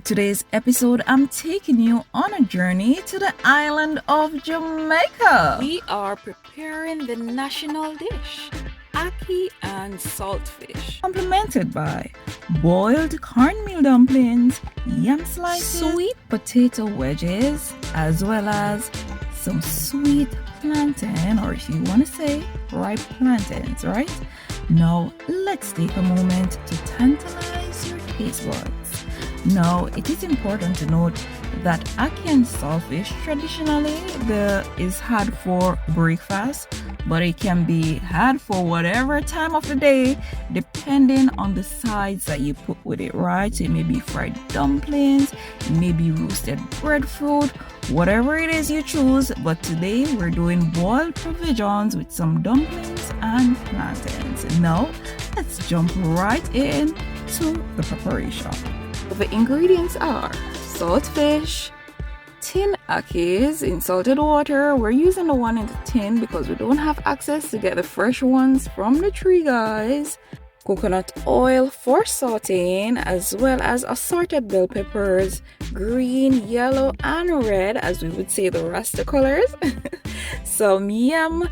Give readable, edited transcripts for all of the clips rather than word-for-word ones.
today's episode, I'm taking you on a journey to the island of Jamaica. We are preparing the national dish, Ackee and Saltfish, Complemented by boiled cornmeal dumplings, yam slices, sweet potato wedges, as well as some sweet plantain, or if you want to say ripe plantains, right? Now, let's take a moment to tantalize your taste buds. Now, it is important to note that ackee and saltfish traditionally is had for breakfast, but it can be had for whatever time of the day depending on the sides that you put with it, right? So it may be fried dumplings, it may be roasted breadfruit, whatever it is you choose. But today we're doing boiled provisions with some dumplings and plantains. Now let's jump right in to the preparation. The ingredients are saltfish, tin ackees in salted water. We're using the one in the tin because we don't have access to get the fresh ones from the tree, guys. Coconut oil for sauteing, as well as assorted bell peppers, green, yellow, and red, as we would say the Rasta colors. Some yam,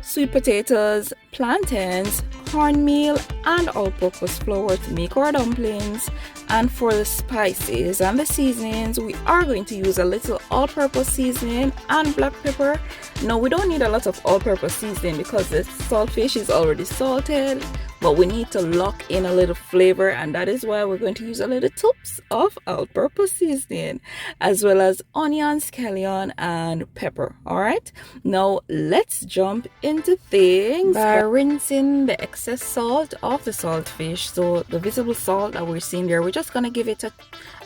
sweet potatoes, plantains, cornmeal, and all-purpose flour to make our dumplings. And for the spices and the seasonings, we are going to use a little all-purpose seasoning and black pepper. Now, we don't need a lot of all-purpose seasoning because the saltfish is already salted, but we need to lock in a little flavor, and that is why we're going to use a little tips of all-purpose seasoning, as well as onion, scallion, and pepper. All right, now let's jump into things by rinsing the excess salt of the saltfish. So the visible salt that we're seeing there, we're just gonna give it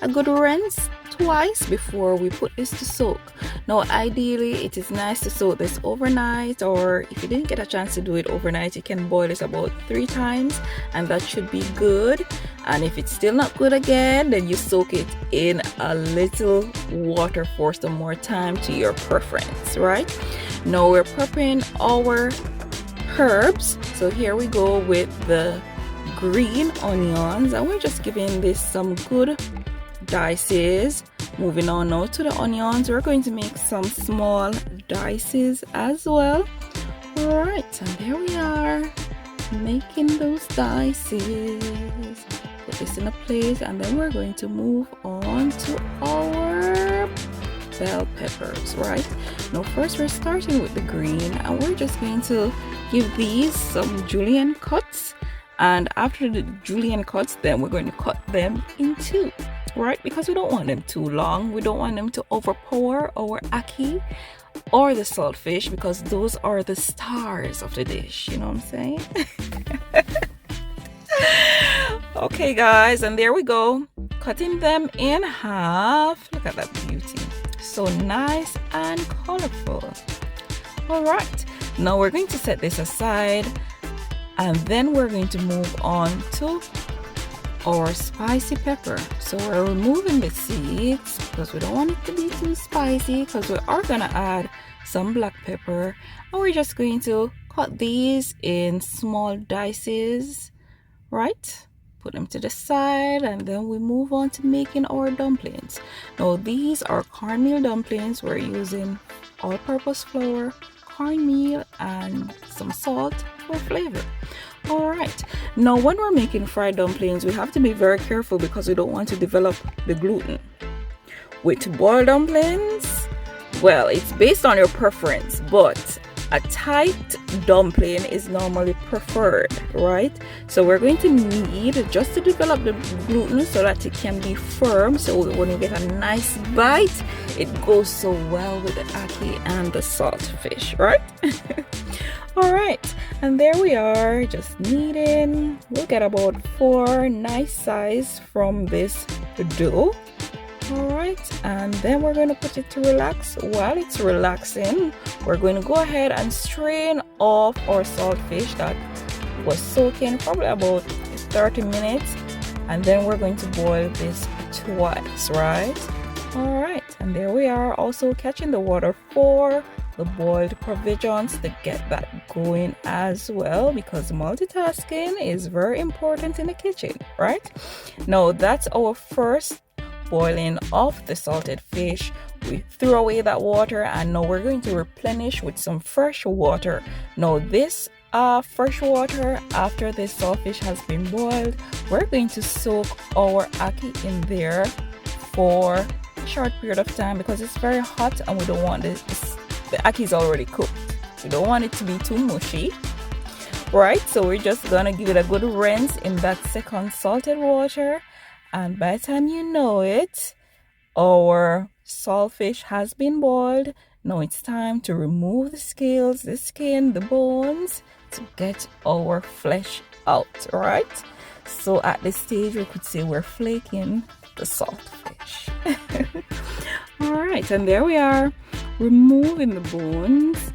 a good rinse twice before we put this to soak. Now, ideally, it is nice to soak this overnight, or if you didn't get a chance to do it overnight, you can boil it about 3 times, and that should be good. And if it's still not good again, then you soak it in a little water for some more time to your preference, right? Now we're prepping our herbs. So here we go with the green onions, and we're just giving this some good dices. Moving on now to the onions, we're going to make some small dices as well. All right, and there we are, making those dices. Put this in a plate, and then we're going to move on to our bell peppers. Right now, first we're starting with the green, and we're just going to give these some julienne cuts. And after the julienne cuts, then we're going to cut them in 2, right? Because we don't want them too long. We don't want them to overpower our ackee or the saltfish, because those are the stars of the dish. You know what I'm saying? Okay, guys, and there we go. Cutting them in half. Look at that beauty. So nice and colorful. All right. Now we're going to set this aside, and then we're going to move on to our spicy pepper. So we're removing the seeds because we don't want it to be too spicy, because we are going to add some black pepper, and we're just going to cut these in small dices, right? Put them to the side, and then we move on to making our dumplings. Now these are cornmeal dumplings. We're using all-purpose flour, cornmeal, and some salt for flavor. All right, now when we're making fried dumplings, we have to be very careful because we don't want to develop the gluten. With boiled dumplings, well, it's based on your preference, but a tight dumpling is normally preferred, right? So we're going to need just to develop the gluten so that it can be firm, so when you get a nice bite, it goes so well with the ackee and the saltfish, right? All right, and there we are, just kneading. We'll get about 4 nice size from this dough. All right, and then we're going to put it to relax. While it's relaxing, we're going to go ahead and strain off our saltfish that was soaking probably about 30 minutes, and then we're going to boil this twice, right? All right, and there we are, also catching the water for the boiled provisions to get that going as well, because multitasking is very important in the kitchen, right? Now that's our first boiling of the salted fish. We threw away that water, and now we're going to replenish with some fresh water. Now this fresh water, after the saltfish has been boiled, we're going to soak our ackee in there for a short period of time because it's very hot and we don't want the ackee is already cooked. We don't want it to be too mushy, right? So we're just gonna give it a good rinse in that second salted water, and by the time you know it, our saltfish has been boiled. Now it's time to remove the scales, the skin, the bones to get our flesh out, right? So at this stage we could say we're flaking the saltfish. All right, and there we are, removing the bones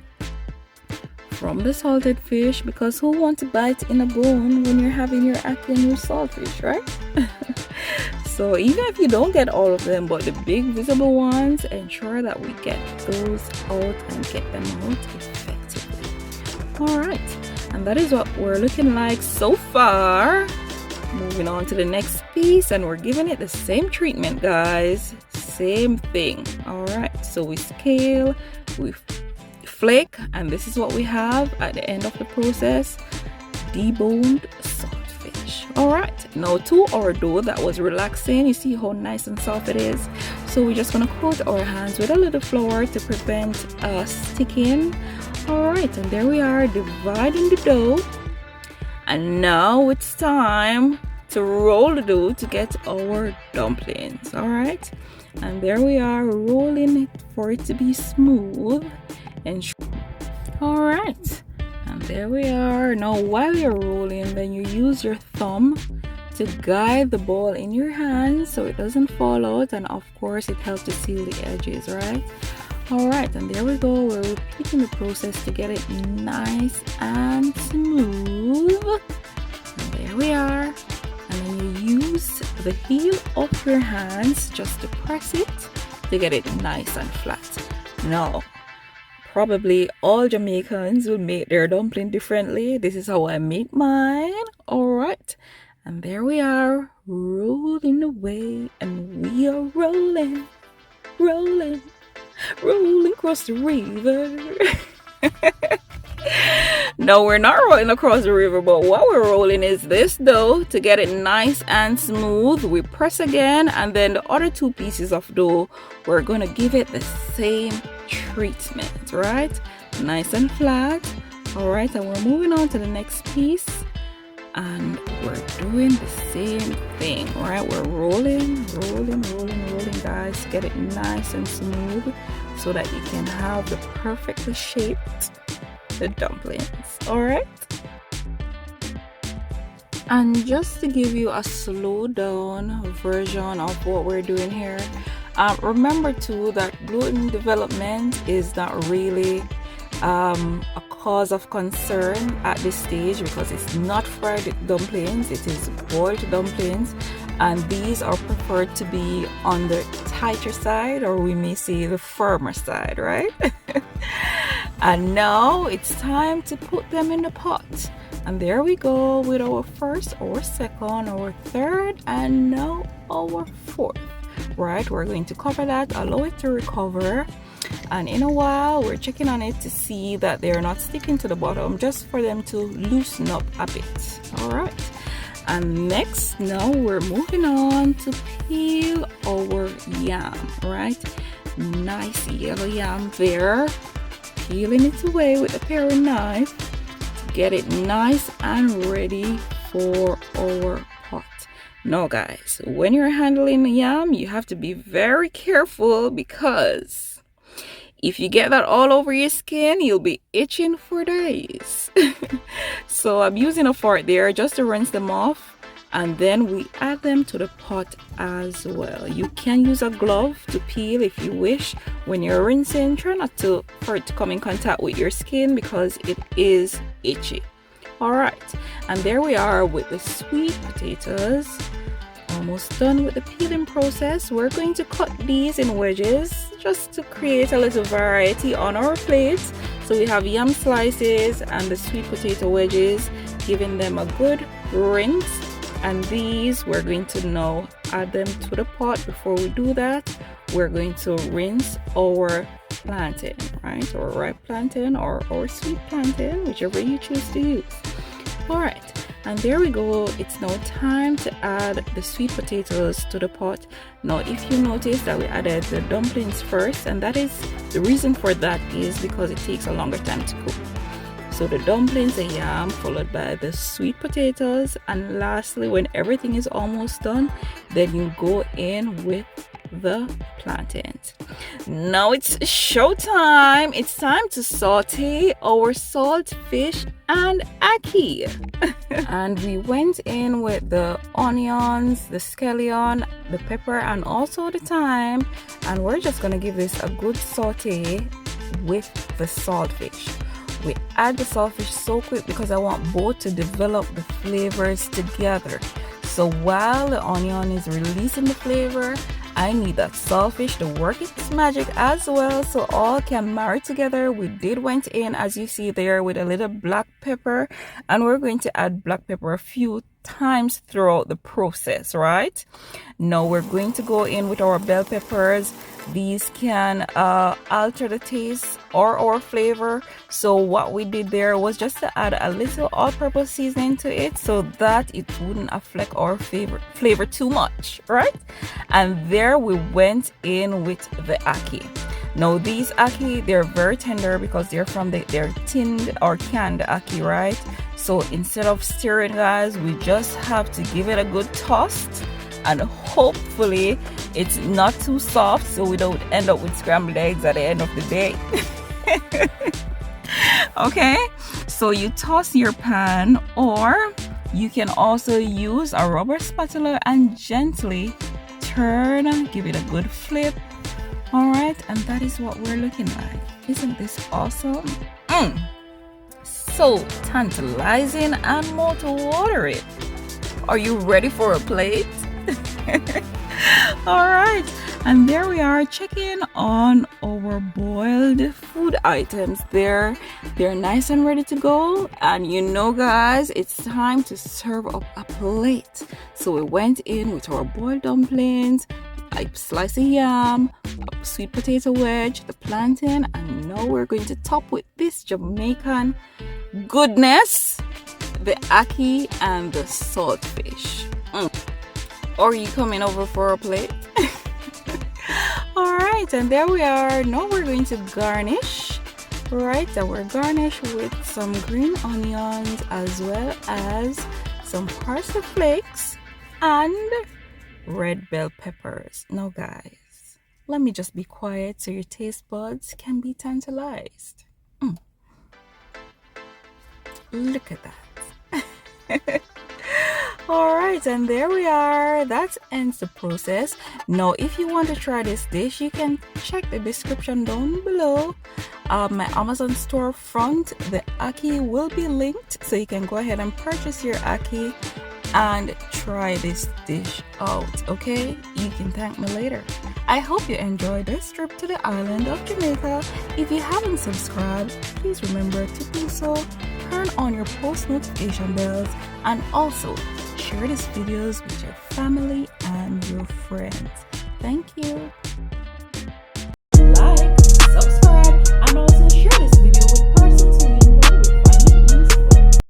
from the salted fish, because who wants to bite in a bone when you're having your ackee and your saltfish, right? So even if you don't get all of them, but the big visible ones, ensure that we get those out and get them out effectively. All right, and that is what we're looking like so far. Moving on to the next piece, and we're giving it the same treatment, guys. Same thing. All right, so we scale, we flake, and this is what we have at the end of the process: deboned saltfish. All right, now to our dough that was relaxing, you see how nice and soft it is. So we're just gonna coat our hands with a little flour to prevent sticking. All right, and there we are, dividing the dough, and now it's time to roll the dough to get our dumplings. All right, and there we are, rolling it for it to be smooth and all right, and there we are. Now while you're rolling, then you use your thumb to guide the ball in your hand so it doesn't fall out, and of course it helps to seal the edges, right? All right, and there we go, we're repeating the process to get it nice and smooth. And there we are, and then you use the heel of your hands just to press it to get it nice and flat. Now probably all Jamaicans will make their dumpling differently. This is how I make mine. All right, and there we are, rolling away, and we are rolling across the river. No, we're not rolling across the river, but what we're rolling is this dough to get it nice and smooth. We press again, and then the other two pieces of dough, we're gonna give it the same treatment, right? Nice and flat. All right, and we're moving on to the next piece, and we're doing the same thing, right? We're rolling, guys. Get it nice and smooth so that you can have the perfectly shaped the dumplings. All right, and just to give you a slow down version of what we're doing here, remember too that gluten development is not really a cause of concern at this stage, because it's not fried dumplings, it is boiled dumplings, and these are preferred to be on the tighter side, or we may say the firmer side, right? And now it's time to put them in the pot, and there we go with our first, our second, our third, and now our fourth. Right, we're going to cover that, allow it to recover, and in a while we're checking on it to see that they're not sticking to the bottom, just for them to loosen up a bit. All right, and next, now we're moving on to peel our yam. Right, nice yellow yam there, peeling it away with a paring knife to get it nice and ready for our pot. Now guys, when you're handling the yam, you have to be very careful, because if you get that all over your skin, you'll be itching for days. So I'm using a fork there just to rinse them off, and then we add them to the pot as well. You can use a glove to peel if you wish. When you're rinsing, try not for it to come in contact with your skin, because it is itchy. All right, and there we are with the sweet potatoes. Almost done with the peeling process. We're going to cut these in wedges just to create a little variety on our plate. So we have yam slices and the sweet potato wedges, giving them a good rinse, and these we're going to now add them to the pot. Before we do that, we're going to rinse our plantain, right? Or ripe plantain or sweet plantain, whichever you choose to use. All right. And there we go. It's now time to add the sweet potatoes to the pot. Now, if you notice that we added the dumplings first, and that is the reason for that is because it takes a longer time to cook. So the dumplings, the yam, followed by the sweet potatoes, and lastly, when everything is almost done, then you go in with the plantains. Now it's showtime. It's time to saute our saltfish and ackee. And we went in with the onions, the scallion, the pepper, and also the thyme, and we're just gonna give this a good saute with the saltfish. We add the saltfish so quick because I want both to develop the flavors together. So while the onion is releasing the flavor, I need that saltfish to work its magic as well, so all can marry together. We went in, as you see there, with a little black pepper, and we're going to add black pepper a few times throughout the process, right? Now we're going to go in with our bell peppers. These can alter the taste or our flavor. So what we did there was just to add a little all-purpose seasoning to it so that it wouldn't affect our flavor too much, right? And there we went in with the ackee. Now these ackee, they're very tender because they're tinned or canned ackee, right? So instead of stirring, guys, we just have to give it a good toss, and hopefully it's not too soft so we don't end up with scrambled eggs at the end of the day. Okay, so you toss your pan, or you can also use a rubber spatula and gently turn, give it a good flip. All right, and that is what we're looking like. Isn't this awesome? So tantalizing and mouth-watering. Are you ready for a plate? All right, and there we are, checking on our boiled food items. They're nice and ready to go, and you know, guys, it's time to serve up a plate. So we went in with our boiled dumplings, a slice of yam, a sweet potato wedge, the plantain, and now we're going to top with this Jamaican goodness, the ackee and the saltfish. Or you coming over for a plate? All right, and there we are. Now we're going to garnish, right? And we're garnished with some green onions as well as some parsley flakes and red bell peppers. Now, guys, let me just be quiet so your taste buds can be tantalized. Look at that. All right, and there we are. That ends the process. Now, if you want to try this dish, you can check the description down below. My Amazon storefront, the ackee will be linked, so you can go ahead and purchase your ackee and try this dish out. Okay, you can thank me later. I hope you enjoyed this trip to the island of Jamaica. If you haven't subscribed, please remember to do so. Turn on your post notification bells, and also share these videos with your family and your friends. Thank you.